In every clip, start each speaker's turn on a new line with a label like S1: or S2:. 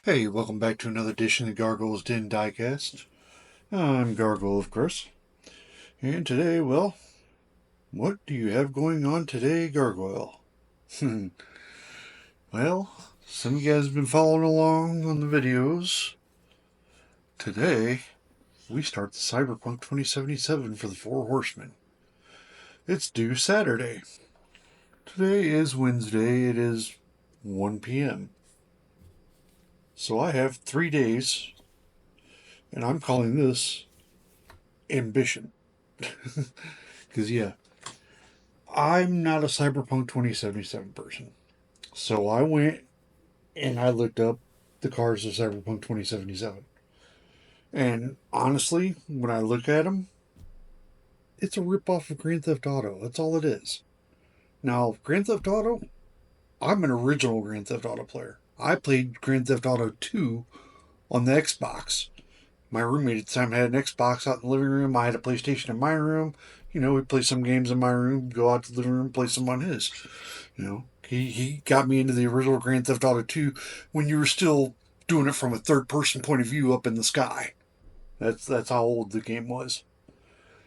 S1: Hey, welcome back to another edition of Gargoyle's Den Diecast. I'm Gargoyle, of course. And today, well, what do you have going on today, Gargoyle? Well, some of you guys have been following along on the videos. Today, we start the Cyberpunk 2077 for the Four Horsemen. It's due Saturday. Today is Wednesday. It is 1 p.m. So I have 3 days, and I'm calling this ambition. Because, yeah, I'm not a Cyberpunk 2077 person. So I went and I looked up the cars of Cyberpunk 2077. And honestly, when I look at them, it's a ripoff of Grand Theft Auto. That's all it is. Now, Grand Theft Auto, I'm an original Grand Theft Auto player. I played Grand Theft Auto 2 on the Xbox. My roommate at the time had an Xbox out in the living room. I had a PlayStation in my room. You know, we'd play some games in my room, go out to the living room, play some on his. You know, he got me into the original Grand Theft Auto 2 when you were still doing it from a third-person point of view up in the sky. That's how old the game was.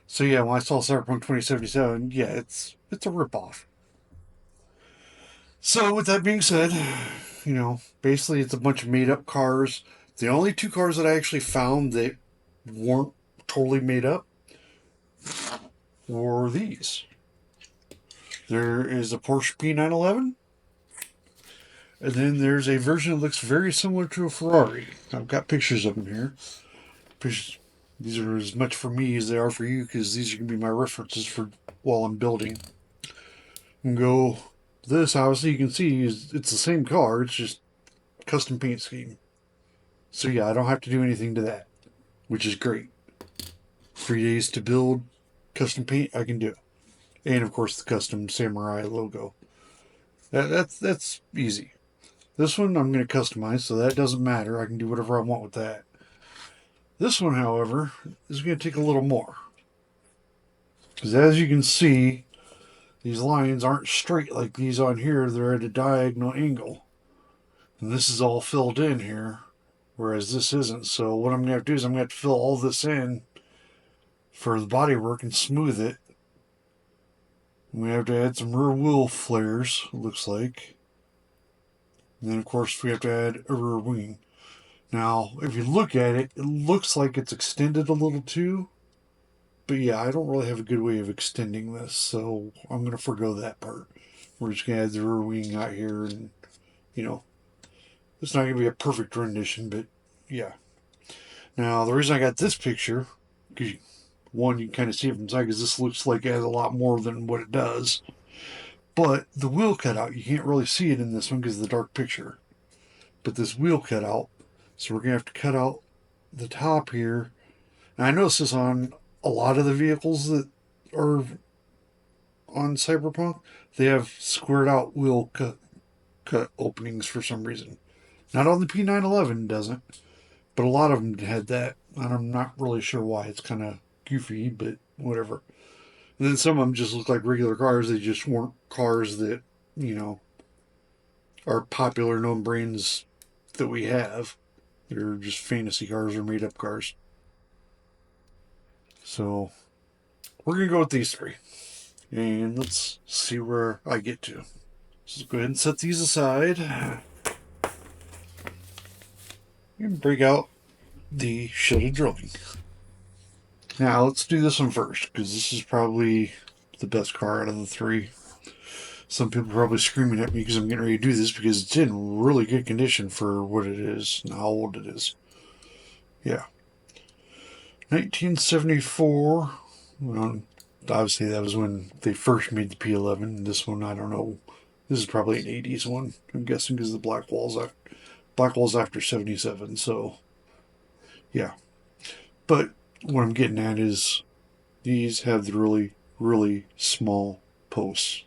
S1: So yeah, when I saw Cyberpunk 2077, yeah, it's a ripoff. So with that being said, you know, basically it's a bunch of made-up cars. The only two cars that I actually found that weren't totally made up were these. There is a Porsche P911, and then there's a version that looks very similar to a Ferrari. I've got pictures of them here. These are as much for me as they are for you, because these are going to be my references for while I'm building. And go, this obviously you can see it's the same car, it's just custom paint scheme. So yeah, I don't have to do anything to that, which is great. 3 days to build custom paint, I can do it. And of course the custom samurai logo. That's easy. This one I'm going to customize, so that doesn't matter. I can do whatever I want with that. This one, however, is going to take a little more. Because as you can see, these lines aren't straight like these on here. They're at a diagonal angle. And this is all filled in here, whereas this isn't. So what I'm going to have to do is I'm going to have to fill all this in for the bodywork and smooth it. We have to add some rear wheel flares, it looks like. And then, of course, we have to add a rear wing. Now, if you look at it, it looks like it's extended a little too. But yeah, I don't really have a good way of extending this, so I'm going to forgo that part. We're just going to add the rear wing out here, and, you know, it's not going to be a perfect rendition, but yeah. Now, the reason I got this picture, because one, you can kind of see it from the side, because this looks like it has a lot more than what it does. But the wheel cutout, you can't really see it in this one because of the dark picture. But this wheel cutout, so we're going to have to cut out the top here. And I noticed this on a lot of the vehicles that are on Cyberpunk. They have squared out wheel cut openings for some reason. Not on the P911, doesn't. But a lot of them had that. And I'm not really sure why. It's kind of goofy, but whatever. And then some of them just look like regular cars. They just weren't cars that, you know, are popular known brands that we have. They're just fantasy cars or made up cars. So we're going to go with these three. And let's see where I get to. So go ahead and set these aside. And break out the shielded drilling. Now let's do this one first, because this is probably the best car out of the three. Some people are probably screaming at me because I'm getting ready to do this, because it's in really good condition for what it is and how old it is. Yeah. 1974. Well, obviously that was when they first made the P11. This one, I don't know. This is probably an 80s one, I'm guessing, because the black wall's after 77, so yeah. But what I'm getting at is these have the really, really small posts.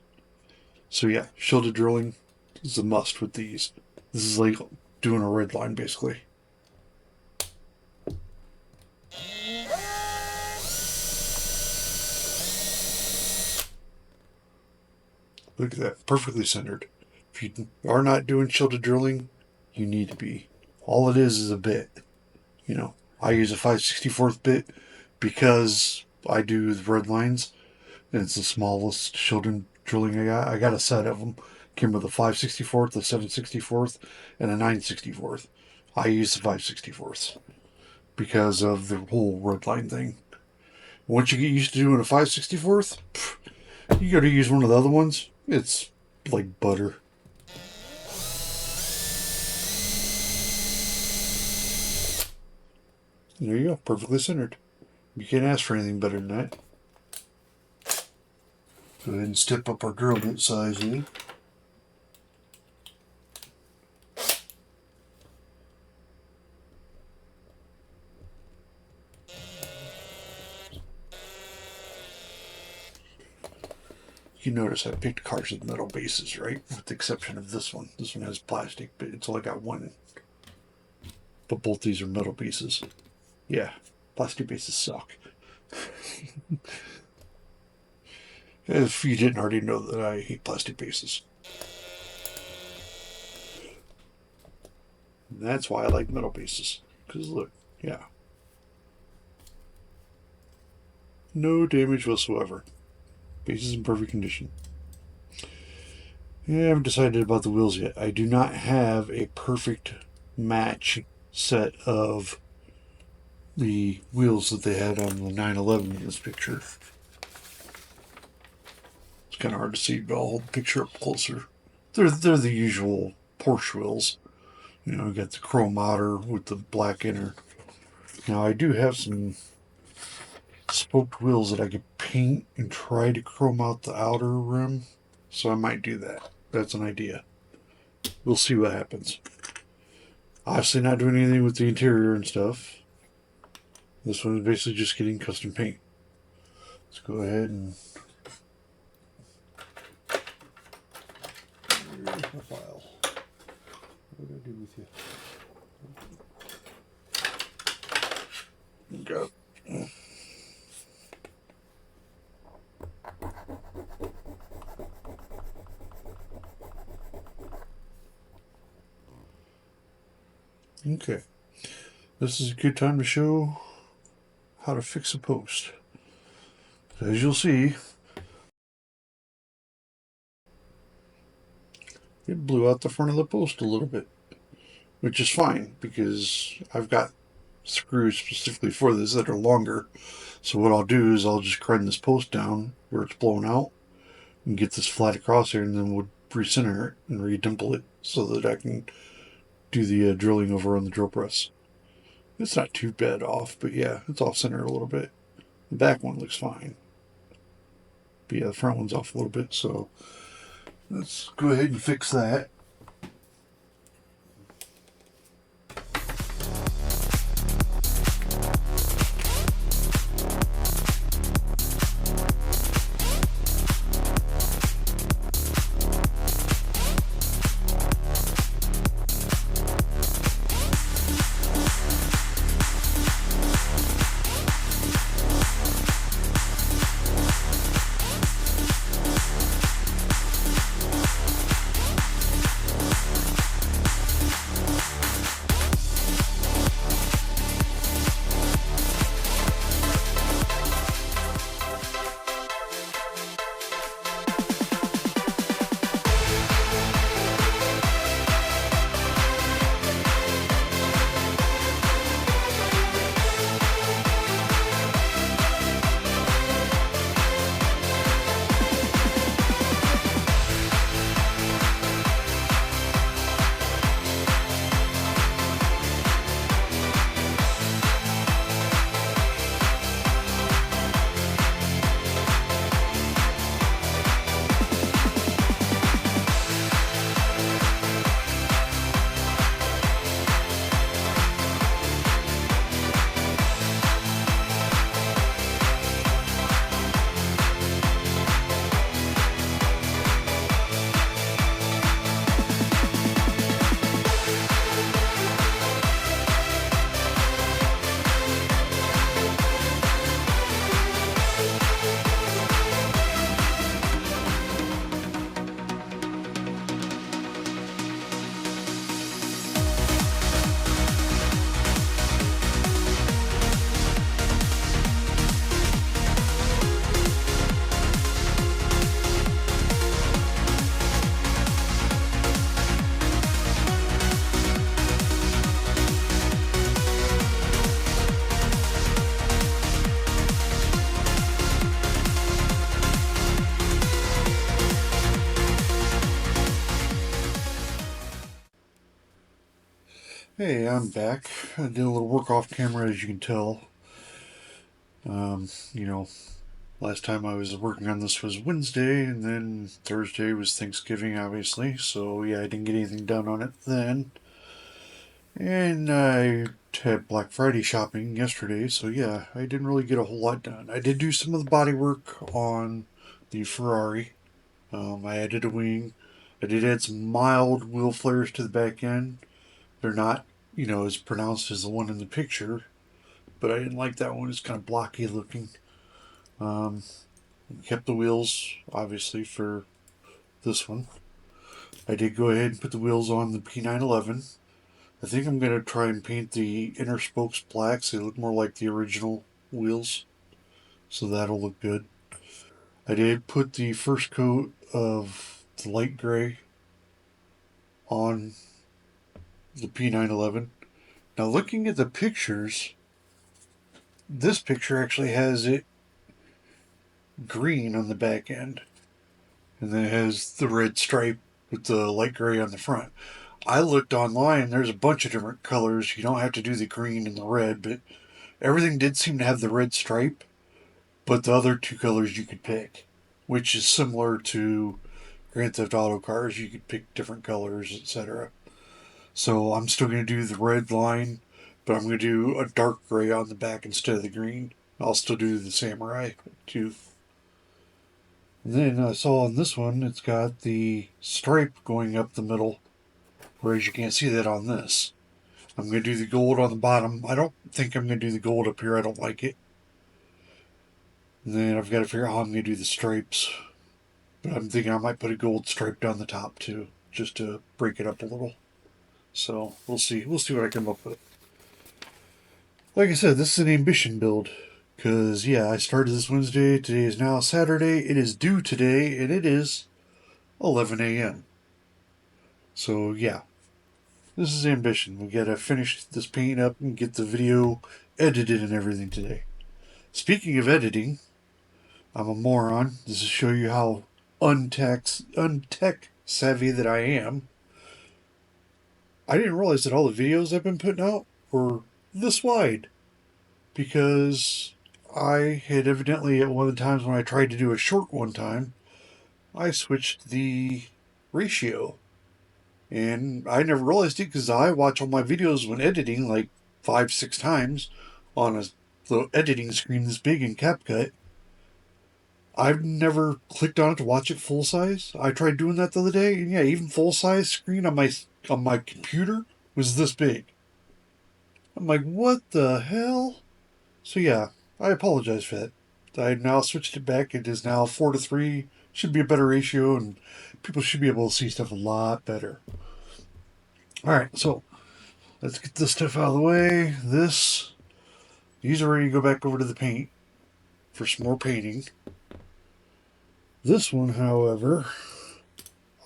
S1: So yeah, shielded drilling is a must with these. This is like doing a red line, basically. Look at that, perfectly centered. If you are not doing shielded drilling, you need to be. All it is a bit. You know, I use a 5/64th bit because I do the red lines, and it's the smallest children drilling I got. I got a set of them. Came with a 5/64th, a 7/64th, and a 9/64th. I use the 5/64ths because of the whole red line thing. Once you get used to doing a 5/64th, you got to use one of the other ones. It's like butter. There you go, perfectly centered. You can't ask for anything better than that. Go ahead and step up our drill bit size in. You notice I picked cars with metal bases, right? With the exception of this one. This one has plastic, but it's only got one. But both these are metal bases. Yeah, plastic bases suck. If you didn't already know that I hate plastic bases. And that's why I like metal bases. Because look, yeah. No damage whatsoever. Base is in perfect condition. Yeah, I haven't decided about the wheels yet. I do not have a perfect match set of the wheels that they had on the 911 in this picture. It's kind of hard to see, but I'll hold the picture up closer. They're the usual Porsche wheels. You know, you got the chrome outer with the black inner. Now, I do have some spoked wheels that I could paint and try to chrome out the outer rim, so I might do that. That's an idea. We'll see what happens. Obviously not doing anything with the interior and stuff. This one is basically just getting custom paint. Let's go ahead and... Here's my file. What did I do with you? Go. Okay, this is a good time to show how to fix a post. As you'll see, it blew out the front of the post a little bit, which is fine because I've got screws specifically for this that are longer. So what I'll do is I'll just grind this post down where it's blown out and get this flat across here, and then we'll recenter it and redimple it so that I can do the drilling over on the drill press. It's not too bad off, but yeah, it's off center a little bit. The back one looks fine. But yeah, the front one's off a little bit, so let's go ahead and fix that. Hey, I'm back. I did a little work off camera, as you can tell. You know, last time I was working on this was Wednesday, and then Thursday was Thanksgiving, obviously. So, yeah, I didn't get anything done on it then. And I had Black Friday shopping yesterday, so yeah, I didn't really get a whole lot done. I did do some of the body work on the Ferrari. I added a wing. I did add some mild wheel flares to the back end. They're not, as pronounced as the one in the picture, but I didn't like that one. It's kind of blocky looking. Um, Kept the wheels, obviously, for this one. I did go ahead and put the wheels on the P911. I think I'm going to try and paint the inner spokes black so they look more like the original wheels. So that'll look good. I did put the first coat of the light gray on the P911. Now, looking at the pictures, this picture actually has it green on the back end, and then it has the red stripe with the light gray on the front. I looked online, there's a bunch of different colors. You don't have to do the green and the red, but everything did seem to have the red stripe, but the other two colors you could pick, which is similar to Grand Theft Auto cars. You could pick different colors, etc. So I'm still going to do the red line, but I'm going to do a dark gray on the back instead of the green. I'll still do the Samurai too. And then I saw on this one, it's got the stripe going up the middle, whereas you can't see that on this. I'm going to do the gold on the bottom. I don't think I'm going to do the gold up here. I don't like it. And then I've got to figure out how I'm going to do the stripes. But I'm thinking I might put a gold stripe down the top too, just to break it up a little. So we'll see. We'll see what I come up with. Like I said, this is an ambition build. Because, yeah, I started this Wednesday. Today is now Saturday. It is due today, and it is 11 a.m. So, yeah, this is ambition. We gotta finish this paint up and get the video edited and everything today. Speaking of editing, I'm a moron. This is to show you how untech savvy that I am. I didn't realize that all the videos I've been putting out were this wide. Because I had evidently, at one of the times when I tried to do a short one time, I switched the ratio. And I never realized it because I watch all my videos when editing like 5-6 times on a little editing screen this big in CapCut. I've never clicked on it to watch it full size. I tried doing that the other day, and yeah, even full size screen on my computer was this big. I'm like, what the hell? So yeah, I apologize for that. I now switched it back. It is now 4:3. Should be a better ratio, and people should be able to see stuff a lot better. Alright, so let's get this stuff out of the way. These are ready to go back over to the paint for some more painting. This one, however,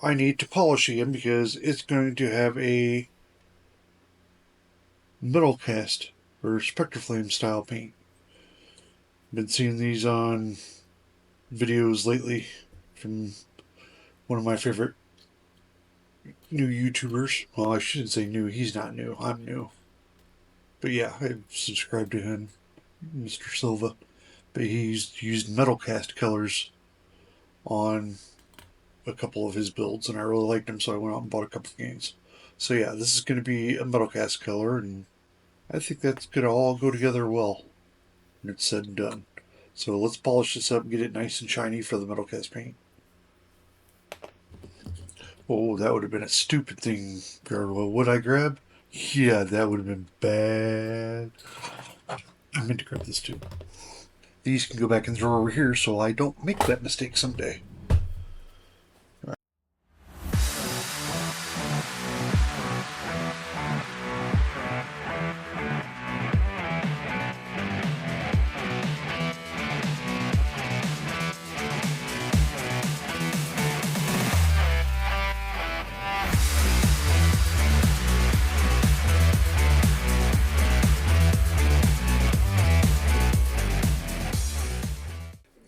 S1: I need to polish again because it's going to have a metal cast or Spectraflame style paint. Been seeing these on videos lately from one of my favorite new YouTubers. Well, I shouldn't say new. He's not new. I'm new. But yeah, I've subscribed to him, Mr. Silva. But he's used metal cast colors on a couple of his builds, and I really liked them, so I went out and bought a couple of games. So yeah, this is going to be a metal cast color, and I think that's going to all go together well when it's said and done. So let's polish this up and get it nice and shiny for the metal cast paint. Oh, that would have been a stupid thing, Gargoyle. Would I grab? Yeah, that would have been bad. I meant to grab this too. These can go back and throw over here so I don't make that mistake someday.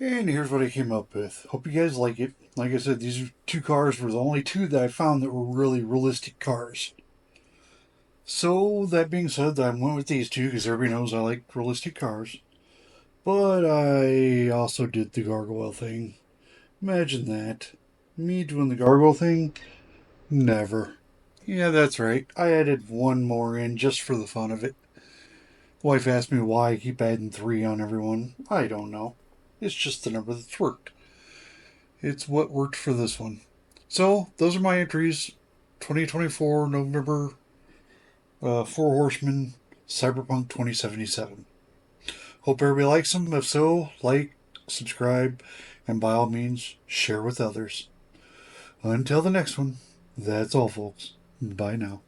S1: And here's what I came up with. Hope you guys like it. Like I said, these two cars were the only two that I found that were really realistic cars. So, that being said, I went with these two because everybody knows I like realistic cars. But I also did the gargoyle thing. Imagine that. Me doing the gargoyle thing? Never. Yeah, that's right. I added one more in just for the fun of it. Wife asked me why I keep adding 3 on everyone. I don't know. It's just the number that's worked. It's what worked for this one. So, those are my entries. 2024 November 4 Horsemen Cyberpunk 2077. Hope everybody likes them. If so, like, subscribe, and by all means, share with others. Until the next one, that's all, folks. Bye now.